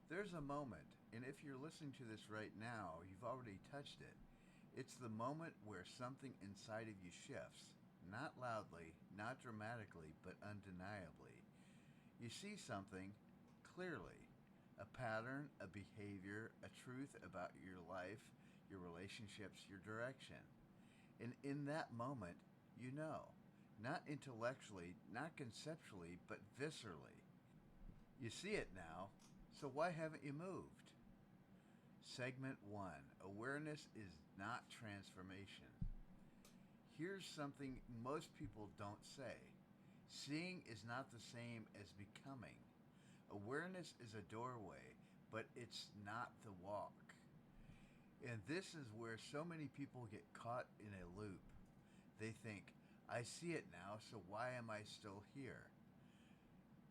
There's a moment, and if you're listening to this right now, you've already touched it. It's the moment where something inside of you shifts. Not loudly, not dramatically, but undeniably. You see something clearly, a pattern, a behavior, a truth about your life, your relationships, your direction. And in that moment, you know. Not intellectually, not conceptually, but viscerally. You see it now, so why haven't you moved? Segment 1: Awareness is not transformation. Here's something most people don't say: seeing is not the same as becoming. Awareness is a doorway, but it's not the walk. And this is where so many people get caught in a loop. They think, I see it now, so why am I still here?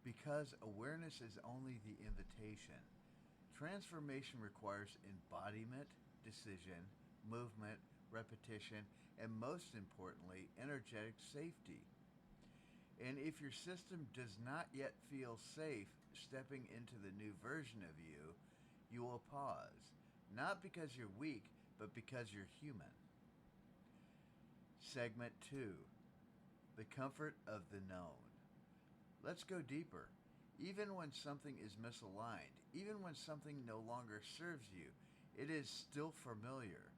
Because awareness is only the invitation. Transformation requires embodiment, decision, movement, repetition, and most importantly, energetic safety. And if your system does not yet feel safe stepping into the new version of you, you will pause. Not because you're weak, but because you're human. Segment 2: The comfort of the known. Let's go deeper. Even when something is misaligned, even when something no longer serves you, it is still familiar.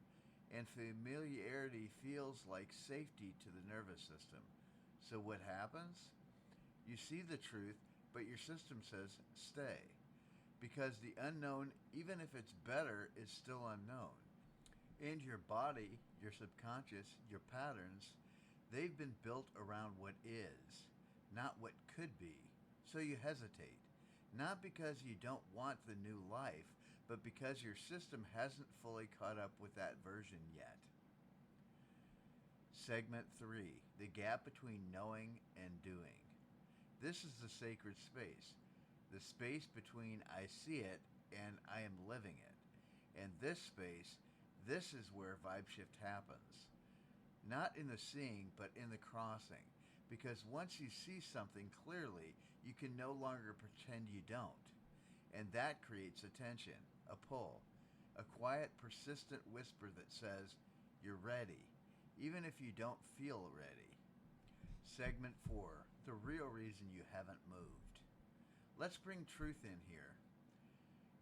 And familiarity feels like safety to the nervous system. So what happens? You see the truth, but your system says stay. Because the unknown, even if it's better, is still unknown. And your body, your subconscious, your patterns, they've been built around what is, not what could be. So you hesitate. Not because you don't want the new life, but because your system hasn't fully caught up with that version yet. Segment 3: The gap between knowing and doing. This is the sacred space. The space between I see it and I am living it. And this space, this is where vibe shift happens. Not in the seeing, but in the crossing. Because once you see something clearly, you can no longer pretend you don't. And that creates a tension, a pull, a quiet, persistent whisper that says, you're ready, even if you don't feel ready. Segment 4: The real reason you haven't moved. Let's bring truth in here.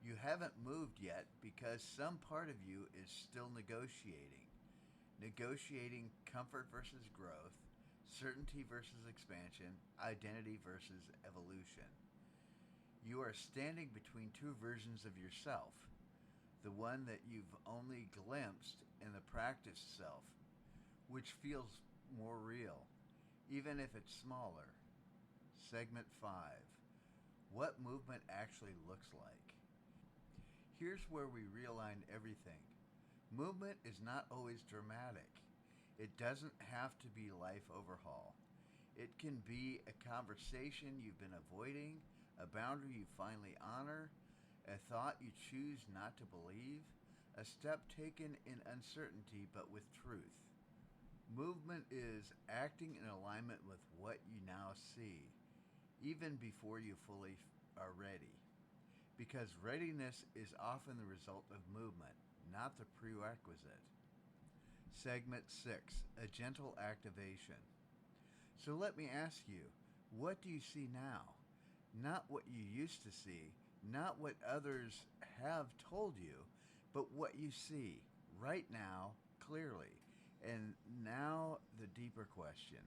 You haven't moved yet because some part of you is still negotiating. Negotiating comfort versus growth, certainty versus expansion, identity versus evolution. You are standing between two versions of yourself. The one that you've only glimpsed and the practiced self, which feels more real, even if it's smaller. Segment 5: What movement actually looks like. Here's where we realign everything. Movement is not always dramatic. It doesn't have to be life overhaul. It can be a conversation you've been avoiding, a boundary you finally honor, a thought you choose not to believe, a step taken in uncertainty but with truth. Movement is acting in alignment with what you now see, even before you fully are ready. Because readiness is often the result of movement, not the prerequisite. Segment 6: A gentle activation. So let me ask you, what do you see now? Not what you used to see, not what others have told you, but what you see right now, clearly. And now the deeper question.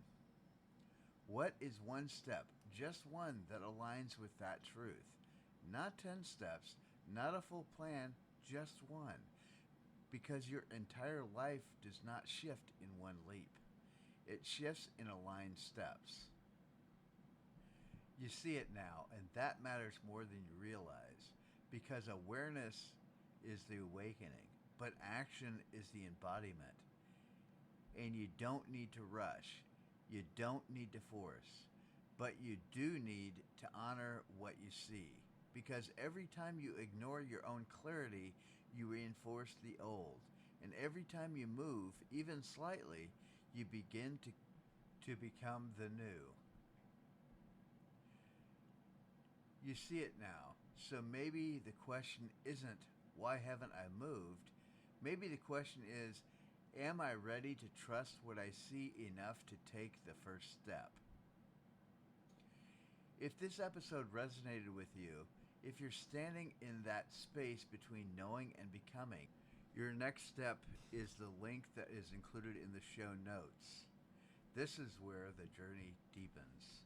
What is one step, just one, that aligns with that truth? Not 10 steps, not a full plan, just one. Because your entire life does not shift in one leap. It shifts in aligned steps. You see it now, and that matters more than you realize. Because awareness is the awakening, but action is the embodiment. And you don't need to rush. You don't need to force. But you do need to honor what you see. Because every time you ignore your own clarity, you reinforce the old. And every time you move, even slightly, you begin to become the new. You see it now, So maybe the question isn't, why haven't I moved? Maybe the question is, am I ready to trust what I see enough to take the first step? If this episode resonated with you, if you're standing in that space between knowing and becoming, your next step is the link that is included in the show notes. This is where the journey deepens.